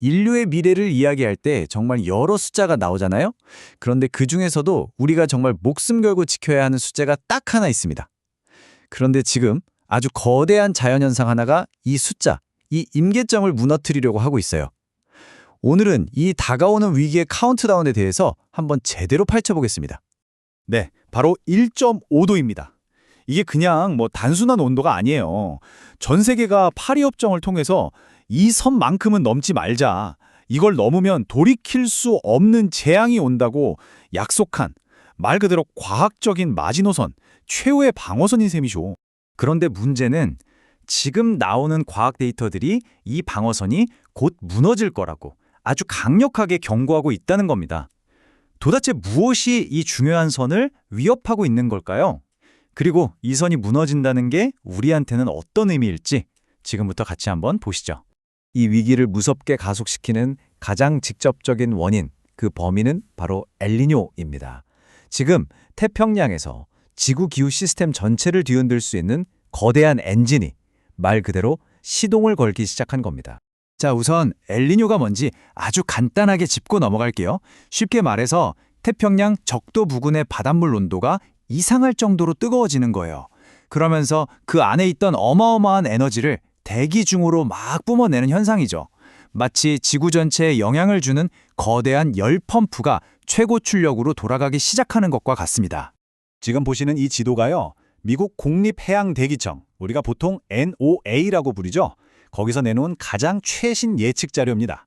인류의 미래를 이야기할 때 정말 여러 숫자가 나오잖아요? 그런데 그 중에서도 우리가 정말 목숨 걸고 지켜야 하는 숫자가 딱 하나 있습니다. 그런데 지금 아주 거대한 자연현상 하나가 이 숫자, 이 임계점을 무너뜨리려고 하고 있어요. 오늘은 이 다가오는 위기의 카운트다운에 대해서 한번 제대로 파헤쳐보겠습니다. 네, 바로 1.5도입니다. 이게 그냥 단순한 온도가 아니에요. 전 세계가 파리 협정을 통해서 이 선만큼은 넘지 말자. 이걸 넘으면 돌이킬 수 없는 재앙이 온다고 약속한 말 그대로 과학적인 마지노선, 최후의 방어선인 셈이죠. 그런데 문제는 지금 나오는 과학 데이터들이 이 방어선이 곧 무너질 거라고 아주 강력하게 경고하고 있다는 겁니다. 도대체 무엇이 이 중요한 선을 위협하고 있는 걸까요? 그리고 이 선이 무너진다는 게 우리한테는 어떤 의미일지 지금부터 같이 한번 보시죠. 이 위기를 무섭게 가속시키는 가장 직접적인 원인, 그 범위는 바로 엘니뇨입니다. 지금 태평양에서 지구 기후 시스템 전체를 뒤흔들 수 있는 거대한 엔진이 말 그대로 시동을 걸기 시작한 겁니다. 자, 우선 엘니뇨가 뭔지 아주 간단하게 짚고 넘어갈게요. 쉽게 말해서 태평양 적도 부근의 바닷물 온도가 이상할 정도로 뜨거워지는 거예요. 그러면서 그 안에 있던 어마어마한 에너지를 대기 중으로 막 뿜어내는 현상이죠. 마치 지구 전체에 영향을 주는 거대한 열 펌프가 최고 출력으로 돌아가기 시작하는 것과 같습니다. 지금 보시는 이 지도가요. 미국 국립해양대기청, 우리가 보통 NOAA라고 부르죠. 거기서 내놓은 가장 최신 예측 자료입니다.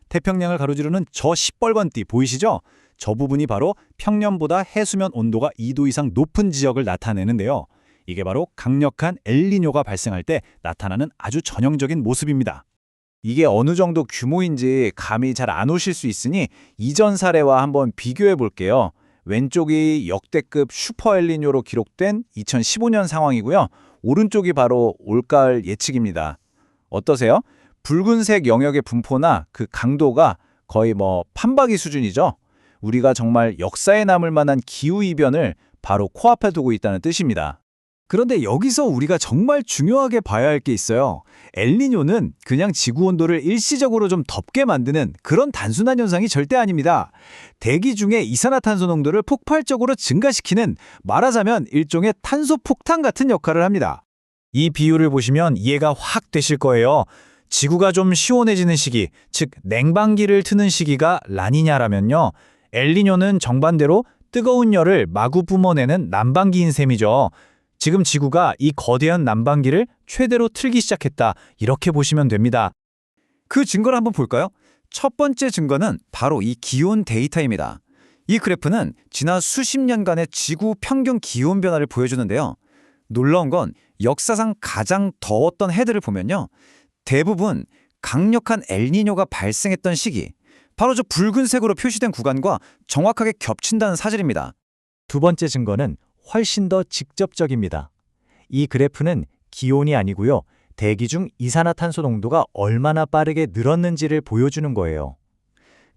태평양을 가로지르는 저 시뻘건띠 보이시죠? 저 부분이 바로 평년보다 해수면 온도가 2도 이상 높은 지역을 나타내는데요. 이게 바로 강력한 엘니뇨가 발생할 때 나타나는 아주 전형적인 모습입니다. 이게 어느 정도 규모인지 감이 잘 안 오실 수 있으니 이전 사례와 한번 비교해 볼게요. 왼쪽이 역대급 슈퍼 엘니뇨로 기록된 2015년 상황이고요. 오른쪽이 바로 올가을 예측입니다. 어떠세요? 붉은색 영역의 분포나 그 강도가 거의 판박이 수준이죠. 우리가 정말 역사에 남을 만한 기후이변을 바로 코앞에 두고 있다는 뜻입니다. 그런데 여기서 우리가 정말 중요하게 봐야 할 게 있어요. 엘니뇨는 그냥 지구 온도를 일시적으로 좀 덥게 만드는 그런 단순한 현상이 절대 아닙니다. 대기 중의 이산화탄소 농도를 폭발적으로 증가시키는, 말하자면 일종의 탄소 폭탄 같은 역할을 합니다. 이 비유를 보시면 이해가 확 되실 거예요. 지구가 좀 시원해지는 시기, 즉 냉방기를 트는 시기가 라니냐라면요. 엘니뇨는 정반대로 뜨거운 열을 마구 뿜어내는 난방기인 셈이죠. 지금 지구가 이 거대한 난방기를 최대로 틀기 시작했다, 이렇게 보시면 됩니다. 그 증거를 한번 볼까요? 첫 번째 증거는 바로 이 기온 데이터입니다. 이 그래프는 지난 수십 년간의 지구 평균 기온 변화를 보여주는데요. 놀라운 건 역사상 가장 더웠던 해들을 보면요. 대부분 강력한 엘니뇨가 발생했던 시기, 바로 저 붉은색으로 표시된 구간과 정확하게 겹친다는 사실입니다. 두 번째 증거는 훨씬 더 직접적입니다. 이 그래프는 기온이 아니고요. 대기 중 이산화탄소 농도가 얼마나 빠르게 늘었는지를 보여주는 거예요.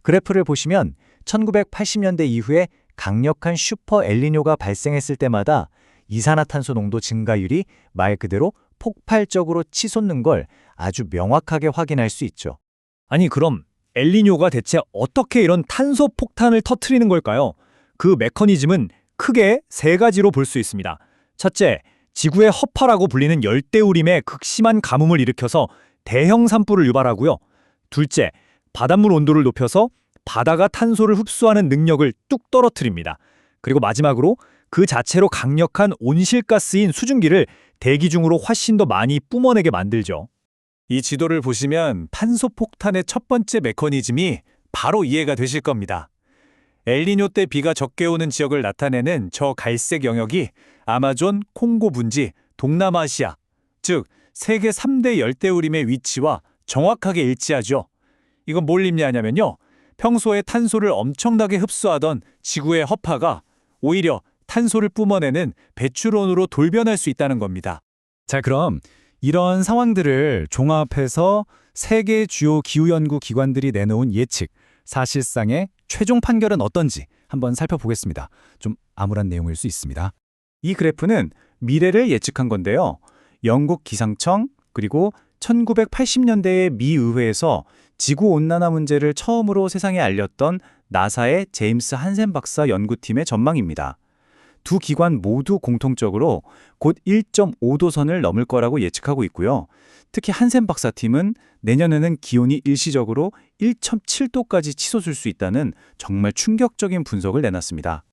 그래프를 보시면 1980년대 이후에 강력한 슈퍼 엘니뇨가 발생했을 때마다 이산화탄소 농도 증가율이 말 그대로 폭발적으로 치솟는 걸 아주 명확하게 확인할 수 있죠. 아니 그럼 엘니뇨가 대체 어떻게 이런 탄소 폭탄을 터뜨리는 걸까요? 그 메커니즘은 크게 세 가지로 볼 수 있습니다. 첫째, 지구의 허파라고 불리는 열대우림에 극심한 가뭄을 일으켜서 대형 산불을 유발하고요. 둘째, 바닷물 온도를 높여서 바다가 탄소를 흡수하는 능력을 뚝 떨어뜨립니다. 그리고 마지막으로 그 자체로 강력한 온실가스인 수증기를 대기 중으로 훨씬 더 많이 뿜어내게 만들죠. 이 지도를 보시면 탄소 폭탄의 첫 번째 메커니즘이 바로 이해가 되실 겁니다. 엘니뇨 때 비가 적게 오는 지역을 나타내는 저 갈색 영역이 아마존, 콩고 분지, 동남아시아, 즉 세계 3대 열대우림의 위치와 정확하게 일치하죠. 이건 뭘 의미하냐면요. 평소에 탄소를 엄청나게 흡수하던 지구의 허파가 오히려 탄소를 뿜어내는 배출원으로 돌변할 수 있다는 겁니다. 자, 그럼 이런 상황들을 종합해서 세계 주요 기후연구 기관들이 내놓은 예측, 사실상의 최종 판결은 어떤지 한번 살펴보겠습니다. 좀 암울한 내용일 수 있습니다. 이 그래프는 미래를 예측한 건데요. 영국 기상청 그리고 1980년대의 미 의회에서 지구온난화 문제를 처음으로 세상에 알렸던 나사의 제임스 한센 박사 연구팀의 전망입니다. 두 기관 모두 공통적으로 곧 1.5도 선을 넘을 거라고 예측하고 있고요. 특히 한센 박사팀은 내년에는 기온이 일시적으로 1.7도까지 치솟을 수 있다는 정말 충격적인 분석을 내놨습니다.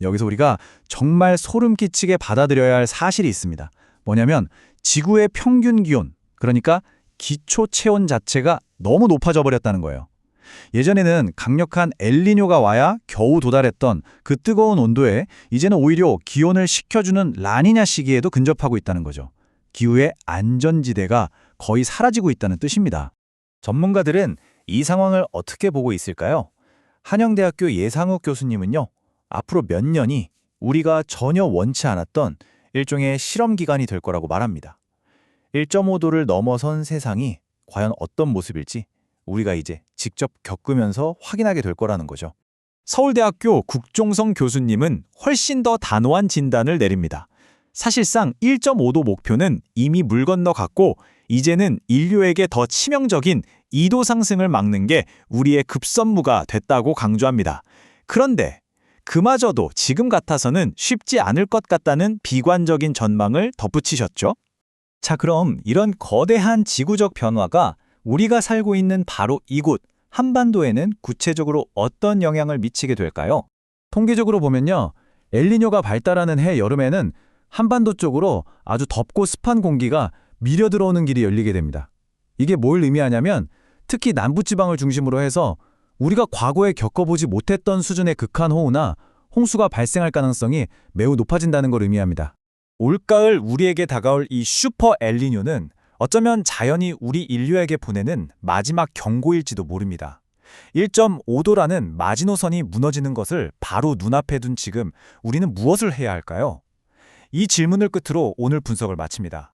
여기서 우리가 정말 소름 끼치게 받아들여야 할 사실이 있습니다. 뭐냐면 지구의 평균 기온, 그러니까 기초 체온 자체가 너무 높아져 버렸다는 거예요. 예전에는 강력한 엘니뇨가 와야 겨우 도달했던 그 뜨거운 온도에 이제는 오히려 기온을 식혀주는 라니냐 시기에도 근접하고 있다는 거죠. 기후의 안전지대가 거의 사라지고 있다는 뜻입니다. 전문가들은 이 상황을 어떻게 보고 있을까요? 한영대학교 예상욱 교수님은요, 앞으로 몇 년이 우리가 전혀 원치 않았던 일종의 실험 기간이 될 거라고 말합니다. 1.5도를 넘어선 세상이 과연 어떤 모습일지 우리가 이제 직접 겪으면서 확인하게 될 거라는 거죠. 서울대학교 국종성 교수님은 훨씬 더 단호한 진단을 내립니다. 사실상 1.5도 목표는 이미 물 건너갔고 이제는 인류에게 더 치명적인 2도 상승을 막는 게 우리의 급선무가 됐다고 강조합니다. 그런데 그마저도 지금 같아서는 쉽지 않을 것 같다는 비관적인 전망을 덧붙이셨죠. 자, 그럼 이런 거대한 지구적 변화가 우리가 살고 있는 바로 이곳 한반도에는 구체적으로 어떤 영향을 미치게 될까요? 통계적으로 보면요, 엘니뇨가 발달하는 해 여름에는 한반도 쪽으로 아주 덥고 습한 공기가 밀려 들어오는 길이 열리게 됩니다. 이게 뭘 의미하냐면 특히 남부지방을 중심으로 해서 우리가 과거에 겪어보지 못했던 수준의 극한호우나 홍수가 발생할 가능성이 매우 높아진다는 걸 의미합니다. 올가을 우리에게 다가올 이 슈퍼 엘니뇨는 어쩌면 자연이 우리 인류에게 보내는 마지막 경고일지도 모릅니다. 1.5도라는 마지노선이 무너지는 것을 바로 눈앞에 둔 지금 우리는 무엇을 해야 할까요? 이 질문을 끝으로 오늘 분석을 마칩니다.